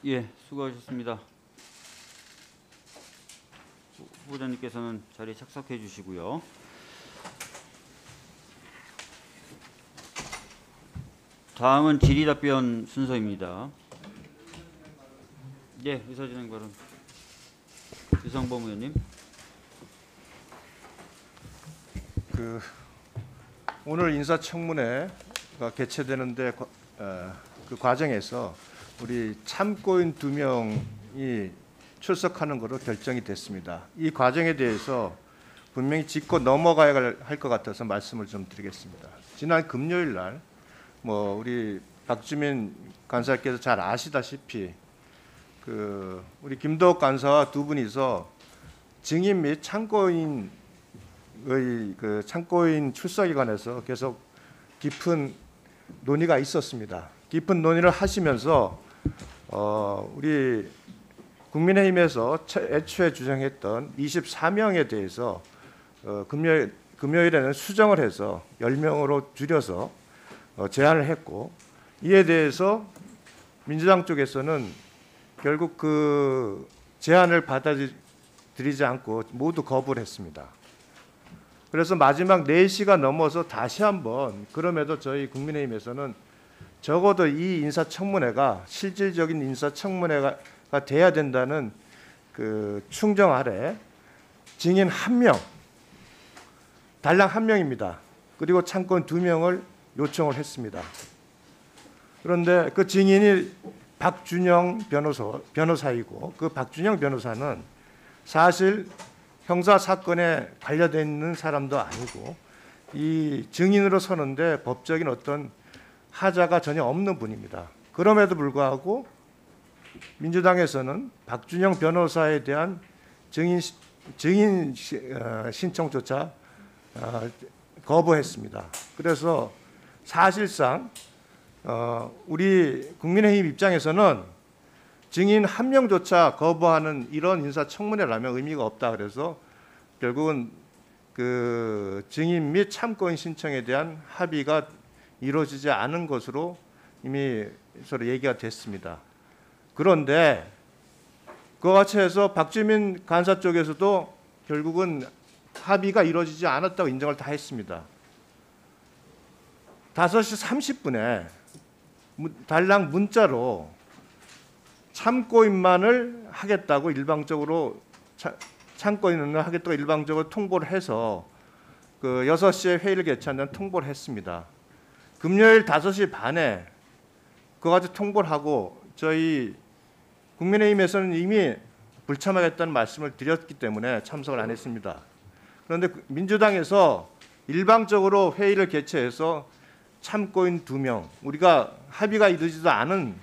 예, 수고하셨습니다. 후보자님께서는 자리에 착석해 주시고요. 다음은 질의답변 순서입니다. 예, 의사진행 발언. 유성범 의원님. 오늘 인사청문회가 개최되는데 그 과정에서 우리 참고인 2명이 출석하는 것으로 결정이 됐습니다. 이 과정에 대해서 분명히 짚고 넘어가야 할 것 같아서 말씀을 좀 드리겠습니다. 지난 금요일 날 우리 박주민 간사께서 잘 아시다시피 우리 김도욱 간사와 두 분이서 증인 및 참고인의 참고인 출석에 관해서 계속 깊은 논의가 있었습니다. 깊은 논의를 하시면서 우리 국민의힘에서 애초에 주장했던 24명에 대해서 금요일에는 수정을 해서 10명으로 줄여서 제안을 했고, 이에 대해서 민주당 쪽에서는 결국 그 제안을 받아들이지 않고 모두 거부를 했습니다. 그래서 마지막 4시가 넘어서 다시 한번, 그럼에도 저희 국민의힘에서는 적어도 이 인사청문회가 실질적인 인사청문회가 돼야 된다는 그 충정 아래 증인 1명, 달랑 1명입니다. 그리고 참고인 2명을 요청을 했습니다. 그런데 그 증인이 박준영 변호사이고, 그 박준영 변호사는 사실 형사 사건에 관련돼 있는 사람도 아니고 이 증인으로 서는데 법적인 어떤 하자가 전혀 없는 분입니다. 그럼에도 불구하고 민주당에서는 박준영 변호사에 대한 증인 신청조차 거부했습니다. 그래서 사실상 우리 국민의힘 입장에서는 증인 1명조차 거부하는 이런 인사청문회라면 의미가 없다. 그래서 결국은 그 증인 및 참고인 신청에 대한 합의가 이루어지지 않은 것으로 이미 서로 얘기가 됐습니다. 그런데 그와 같이 해서 박주민 간사 쪽에서도 결국은 합의가 이루어지지 않았다고 인정을 다 했습니다. 5시 30분에 달랑 문자로 참고인만을 하겠다고 일방적으로 참고인을 하겠다고 일방적으로 통보를 해서 그 6시에 회의를 개최한다는 통보를 했습니다. 금요일 5시 반에 그거 가지고 통보를 하고 저희 국민의힘에서는 이미 불참하겠다는 말씀을 드렸기 때문에 참석을 안 했습니다. 그런데 민주당에서 일방적으로 회의를 개최해서 참고인 2명, 우리가 합의가 이루어지지도 않은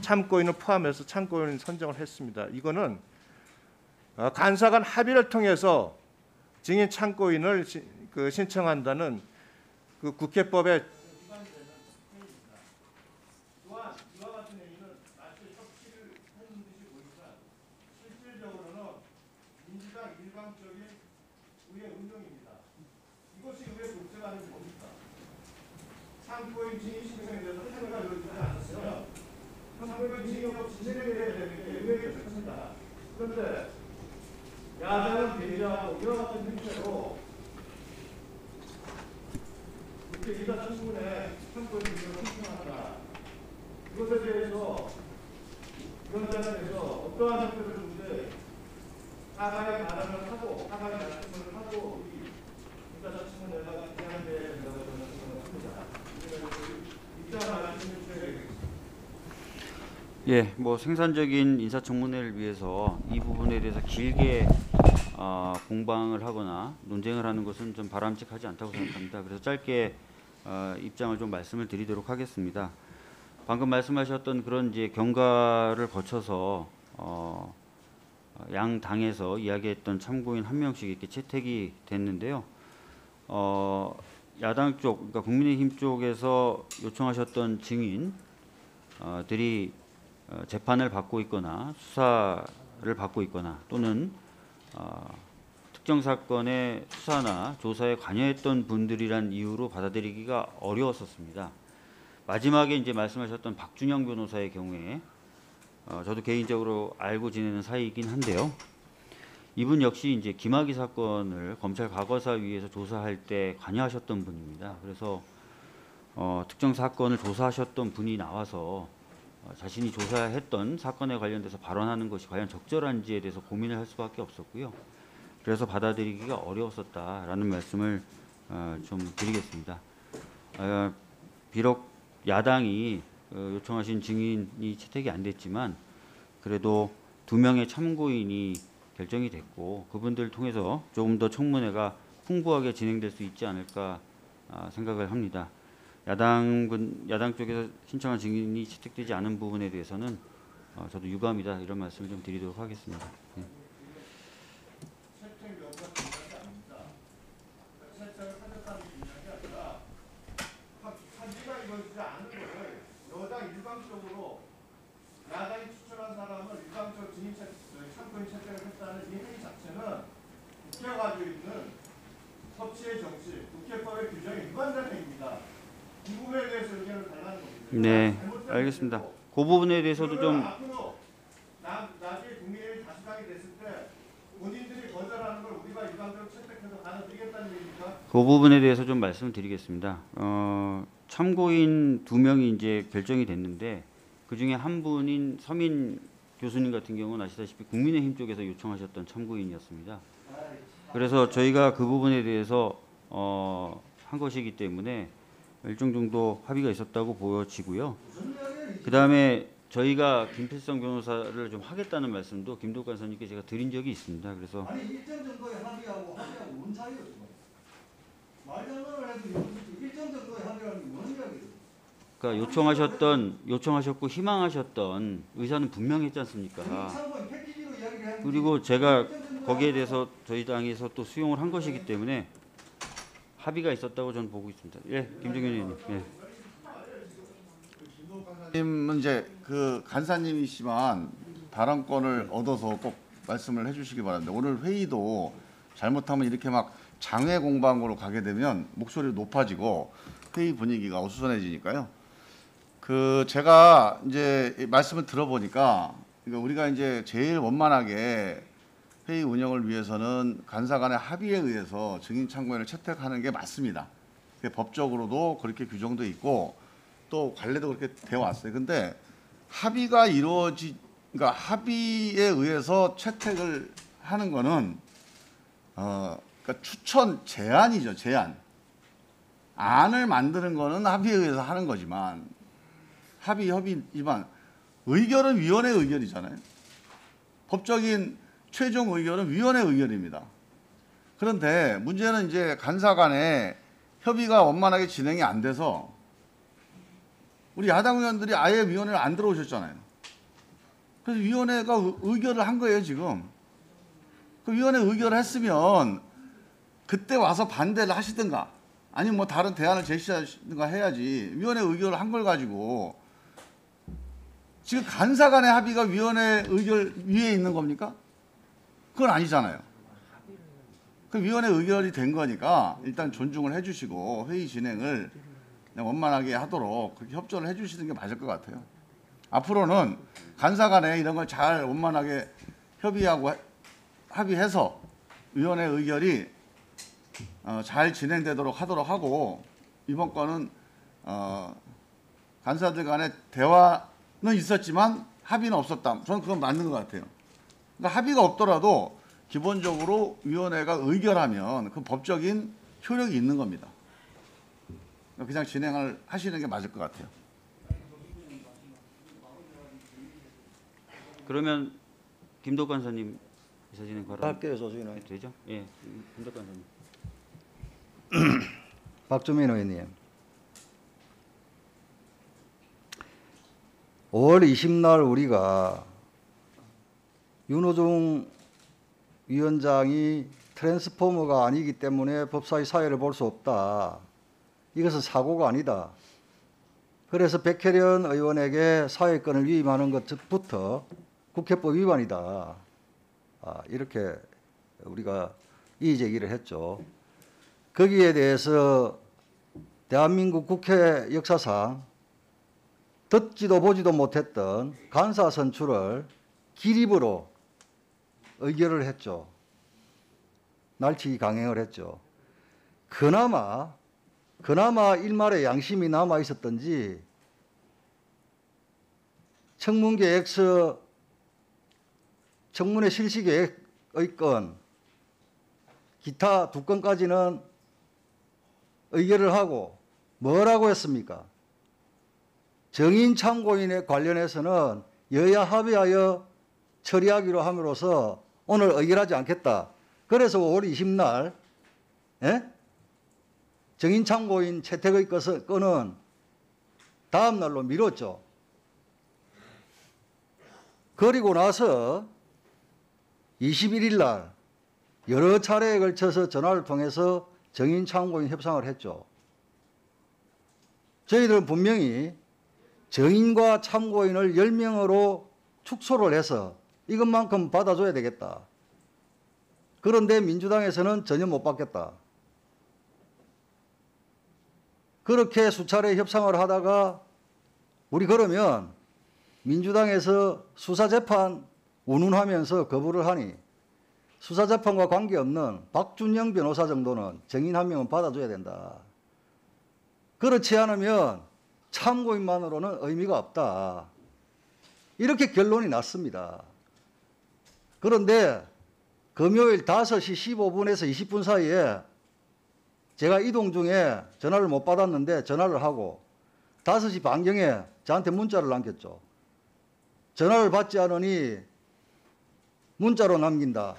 참고인을 포함해서 참고인 선정을 했습니다. 이거는 간사 간 합의를 통해서 증인 참고인을 신청한다는 그 국회법에 또한 이와 같은 행위는 마치 협치를 하는 듯이 보이지만 실질적으로는 민주당 일방적인 우의 운동입니다. 이것이 왜 문제가 아닌지 뭡니까? 참고인 증인 신청에 대해서 합의가 이루어지지 않았어요. 참고인 증인 진행을 해야 되는 게 의회에 좋습니다. 그런데 야당은 배제하고 이와 같은 행태로 국회 인사청문회 참고인 증인을 신청한다. 이것에 대해서 위원장께서 어떠한 형태를 주는데 사과의 발언을 하고 사과의 말씀을 하고 인사청문회가 진행돼야 된다고 저는 생각합니다. 입장을 말씀해 주셔야 되겠습니다. 예, 생산적인 인사청문회를 위해서 이 부분에 대해서 길게 공방을 하거나 논쟁을 하는 것은 좀 바람직하지 않다고 생각합니다. 그래서 짧게 입장을 좀 말씀을 드리도록 하겠습니다. 방금 말씀하셨던 그런 이제 경과를 거쳐서 양 당에서 이야기했던 참고인 1명씩 이렇게 채택이 됐는데요. 야당 쪽, 그러니까 국민의힘 쪽에서 요청하셨던 증인들이 재판을 받고 있거나 수사를 받고 있거나 또는 특정 사건의 수사나 조사에 관여했던 분들이란 이유로 받아들이기가 어려웠었습니다. 마지막에 이제 말씀하셨던 박준영 변호사의 경우에 저도 개인적으로 알고 지내는 사이이긴 한데요. 이분 역시 이제 김학의 사건을 검찰 과거사위에서 조사할 때 관여하셨던 분입니다. 그래서 특정 사건을 조사하셨던 분이 나와서 자신이 조사했던 사건에 관련돼서 발언하는 것이 과연 적절한지에 대해서 고민을 할 수밖에 없었고요. 그래서 받아들이기가 어려웠었다라는 말씀을 좀 드리겠습니다. 비록 야당이 요청하신 증인이 채택이 안 됐지만 그래도 2명의 참고인이 결정이 됐고 그분들을 통해서 조금 더 청문회가 풍부하게 진행될 수 있지 않을까 생각을 합니다. 야당 쪽에서 신청한 증인이 채택되지 않은 부분에 대해서는 저도 유감이다 이런 말씀을 좀 드리도록 하겠습니다. 네. 채택 여부가 중요하지 않습니다. 채택을 하겠다는 게 중요한 게 아니라 합의가 이루어지지 않은 거를 여당 일방적으로 야당이 추천한 사람을 일방적으로 증인 채택, 참고인 채택을 했다는 이 행위 자체는 국회가 가지고 있는 법치의 정치, 국회법의 규정에 위반된 행위입니다. 이 부분에 대해서 의견을 달라는 겁니다. 네, 알겠습니다. 그 부분에 대해서도 좀 앞으로 나중에 국민의힘 다수당이 됐을 때 본인들이 거절하는 걸 우리가 일방적으로 채택해서 받아들이겠다는 얘기입니까? 그 부분에 대해서 좀 말씀을 드리겠습니다. 참고인 2명이 이제 결정이 됐는데 그 중에 한 분인 서민 교수님 같은 경우는 아시다시피 국민의힘 쪽에서 요청하셨던 참고인이었습니다. 그래서 저희가 그 부분에 대해서 한 것이기 때문에 일정 정도 합의가 있었다고 보여지고요. 그 다음에 저희가 김필성 변호사를 좀 하겠다는 말씀도 김덕 간사님께 제가 드린 적이 있습니다. 그래서 아니 일정 정도의 합의하고 뭔 차이예요 지금? 말장난을 해도 일정 정도의 합의라는 게 뭔 이야기예요? 그러니까 요청하셨고 희망하셨던 의사는 분명했지 않습니까? 참고인 패키지로 이야기를 하는 그리고 제가 거기에 대해서 저희 당에서 또 수용을 한 것이기 때문에 합의가 있었다고 저는 보고 있습니다. 예, 김종현 의원님. 예. 님은 이제 그 간사님이시지만 발언권을 얻어서 꼭 말씀을 해주시기 바랍니다. 오늘 회의도 잘못하면 이렇게 막 장외 공방으로 가게 되면 목소리가 높아지고 회의 분위기가 어수선해지니까요. 그 제가 이제 말씀을 들어보니까 우리가 이제 제일 원만하게 회의 운영을 위해서는 간사 간의 합의에 의해서 증인 참고인을 채택하는 게 맞습니다. 법적으로도 그렇게 규정도 있고 또 관례도 그렇게 되어 왔어요. 근데 합의가 그러니까 합의에 의해서 채택을 하는 거는 그러니까 추천 제안이죠, 제안. 안을 만드는 거는 합의에 의해서 하는 거지만 협의지만 의결은 위원회 의결이잖아요. 법적인 최종 의결은 위원회 의결입니다. 그런데 문제는 이제 간사 간에 협의가 원만하게 진행이 안 돼서 우리 야당 의원들이 아예 위원회를 안 들어오셨잖아요. 그래서 위원회가 의결을 한 거예요, 지금. 그 위원회 의결을 했으면 그때 와서 반대를 하시든가 아니면 뭐 다른 대안을 제시하시든가 해야지 위원회 의결을 한 걸 가지고 지금 간사 간의 합의가 위원회 의결 위에 있는 겁니까? 그건 아니잖아요. 그 위원회 의결이 된 거니까 일단 존중을 해주시고 회의 진행을 그냥 원만하게 하도록 그렇게 협조를 해주시는 게 맞을 것 같아요. 앞으로는 간사 간에 이런 걸 잘 원만하게 협의하고 합의해서 위원회 의결이 잘 진행되도록 하도록 하고 이번 건은 간사들 간의 대화는 있었지만 합의는 없었다. 저는 그건 맞는 것 같아요. 그러니까 합의가 없더라도 기본적으로 위원회가 의결하면 그 법적인 효력이 있는 겁니다. 그냥 진행을 하시는 게 맞을 것 같아요. 그러면 김덕 간사님 이사 진행 바로 할게요, 조준호. 되죠? 예, 김덕 간사님. 박주민 의원님. 5월 20날 우리가 윤호중 위원장이 트랜스포머가 아니기 때문에 법사위 사회를 볼 수 없다. 이것은 사고가 아니다. 그래서 백혜련 의원에게 사회권을 위임하는 것부터 국회법 위반이다. 이렇게 우리가 이의 제기를 했죠. 거기에 대해서 대한민국 국회 역사상 듣지도 보지도 못했던 간사 선출을 기립으로 의결을 했죠. 날치기 강행을 했죠. 그나마 일말의 양심이 남아 있었던지 청문계획서, 청문회 실시계획의 건, 기타 2건까지는 의결을 하고 뭐라고 했습니까? 정인 참고인에 관련해서는 여야 합의하여 처리하기로 함으로써 오늘 의결하지 않겠다. 그래서 5월 20날 정인 참고인 채택의 건은 다음 날로 미뤘죠. 그리고 나서 21일 날 여러 차례에 걸쳐서 전화를 통해서 정인 참고인 협상을 했죠. 저희들은 분명히 정인과 참고인을 10명으로 축소를 해서 이것만큼 받아줘야 되겠다. 그런데 민주당에서는 전혀 못 받겠다. 그렇게 수차례 협상을 하다가 우리 그러면 민주당에서 수사재판 운운하면서 거부를 하니 수사재판과 관계없는 박준영 변호사 정도는 정인 1명은 받아줘야 된다. 그렇지 않으면 참고인만으로는 의미가 없다. 이렇게 결론이 났습니다. 그런데 금요일 5시 15분에서 20분 사이에 제가 이동 중에 전화를 못 받았는데 전화를 하고 5시 반경에 저한테 문자를 남겼죠. 전화를 받지 않으니 문자로 남긴다.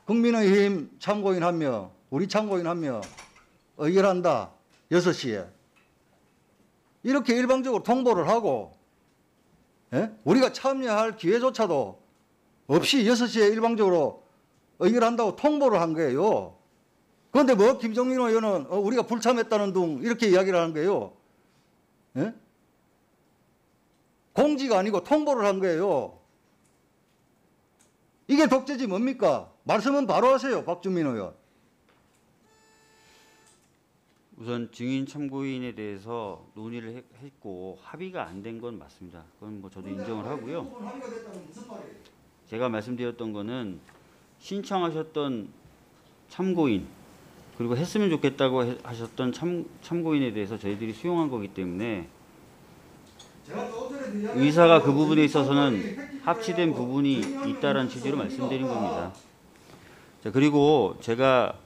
국민의힘 참고인 1명, 우리 참고인 1명 의결한다. 6시에. 이렇게 일방적으로 통보를 하고 우리가 참여할 기회조차도 없이 6시에 일방적으로 의결한다고 통보를 한 거예요. 그런데 뭐 김종민 의원은 우리가 불참했다는 둥 이렇게 이야기를 하는 거예요. 공지가 아니고 통보를 한 거예요. 이게 독재지 뭡니까? 말씀은 바로 하세요, 박준민 의원. 우선 증인 참고인에 대해서 논의를 했고 합의가 안 된 건 맞습니다. 그건 뭐 저도 인정을 하고요. 합의가 됐다는 무슨 말이에요? 제가 말씀드렸던 거는 신청하셨던 참고인 그리고 했으면 좋겠다고 하셨던 참고인에 대해서 저희들이 수용한 거기 때문에 의사가 그 부분에 있어서는 합치된 부분이 있다라는 취지로 말씀드린 겁니다. 자, 그리고 제가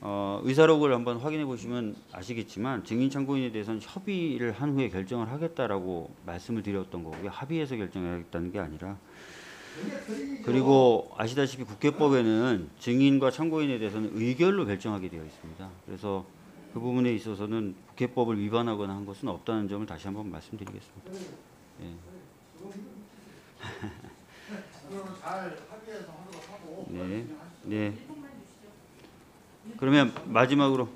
의사록을 한번 확인해 보시면 아시겠지만 증인 참고인에 대해서는 협의를 한 후에 결정을 하겠다라고 말씀을 드렸던 거고요. 합의해서 결정하겠다는 게 아니라. 그리고 아시다시피 국회법에는 증인과 참고인에 대해서는 의결로 결정하게 되어 있습니다. 그래서 그 부분에 있어서는 국회법을 위반하거나 한 것은 없다는 점을 다시 한번 말씀드리겠습니다. 예. 잘 합의해서 하도록 하고. 네. 네. 그러면 마지막으로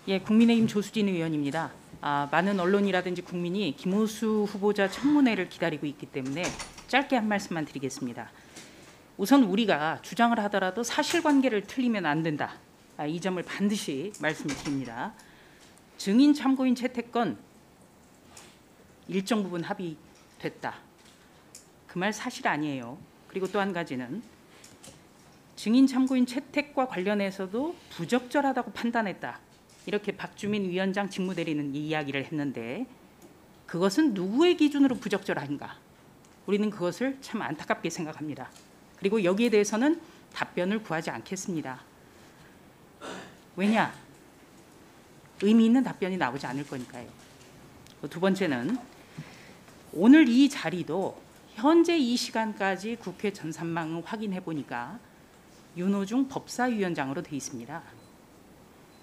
예, 국민의힘 조수진 의원입니다. 많은 언론이라든지 국민이 김호수 후보자 청문회를 기다리고 있기 때문에 짧게 한 말씀만 드리겠습니다. 우선 우리가 주장을 하더라도 사실관계를 틀리면 안 된다. 이 점을 반드시 말씀드립니다. 증인 참고인 채택건 일정 부분 합의됐다. 그 말 사실 아니에요. 그리고 또 한 가지는 증인 참고인 채택과 관련해서도 부적절하다고 판단했다. 이렇게 박주민 위원장 직무대리는 이 이야기를 했는데 그것은 누구의 기준으로 부적절한가? 우리는 그것을 참 안타깝게 생각합니다. 그리고 여기에 대해서는 답변을 구하지 않겠습니다. 왜냐? 의미 있는 답변이 나오지 않을 거니까요. 두 번째는 오늘 이 자리도 현재 이 시간까지 국회 전산망을 확인해 보니까 윤호중 법사위원장으로 되어 있습니다.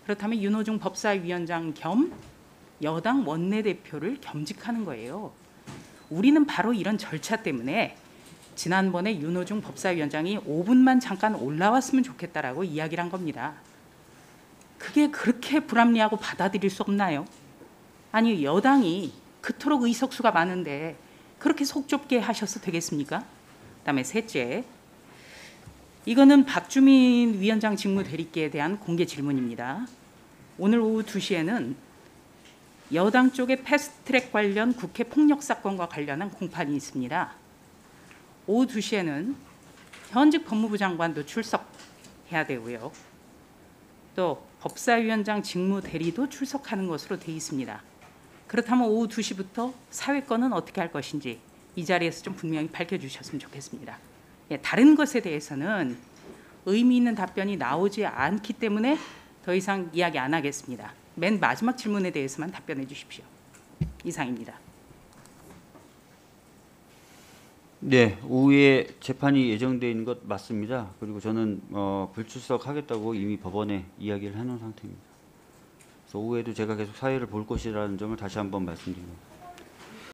그렇다면 윤호중 법사위원장 겸 여당 원내대표를 겸직하는 거예요. 우리는 바로 이런 절차 때문에 지난번에 윤호중 법사위원장이 5분만 잠깐 올라왔으면 좋겠다라고 이야기를 한 겁니다. 그게 그렇게 불합리하고 받아들일 수 없나요? 아니 여당이 그토록 의석수가 많은데 그렇게 속 좁게 하셔서 되겠습니까? 그다음에 셋째, 이거는 박주민 위원장 직무 대리께에 대한 공개 질문입니다. 오늘 오후 2시에는 여당 쪽의 패스트트랙 관련 국회 폭력 사건과 관련한 공판이 있습니다. 오후 2시에는 현직 법무부 장관도 출석해야 되고요. 또 법사위원장 직무 대리도 출석하는 것으로 되어 있습니다. 그렇다면 오후 2시부터 사회권은 어떻게 할 것인지 이 자리에서 좀 분명히 밝혀주셨으면 좋겠습니다. 예, 다른 것에 대해서는 의미 있는 답변이 나오지 않기 때문에 더 이상 이야기 안 하겠습니다. 맨 마지막 질문에 대해서만 답변해 주십시오. 이상입니다. 네, 오후에 재판이 예정되어 있는 것 맞습니다. 그리고 저는 불출석하겠다고 이미 법원에 이야기를 해놓은 상태입니다. 그래서 오후에도 제가 계속 사회를 볼 것이라는 점을 다시 한번 말씀드립니다.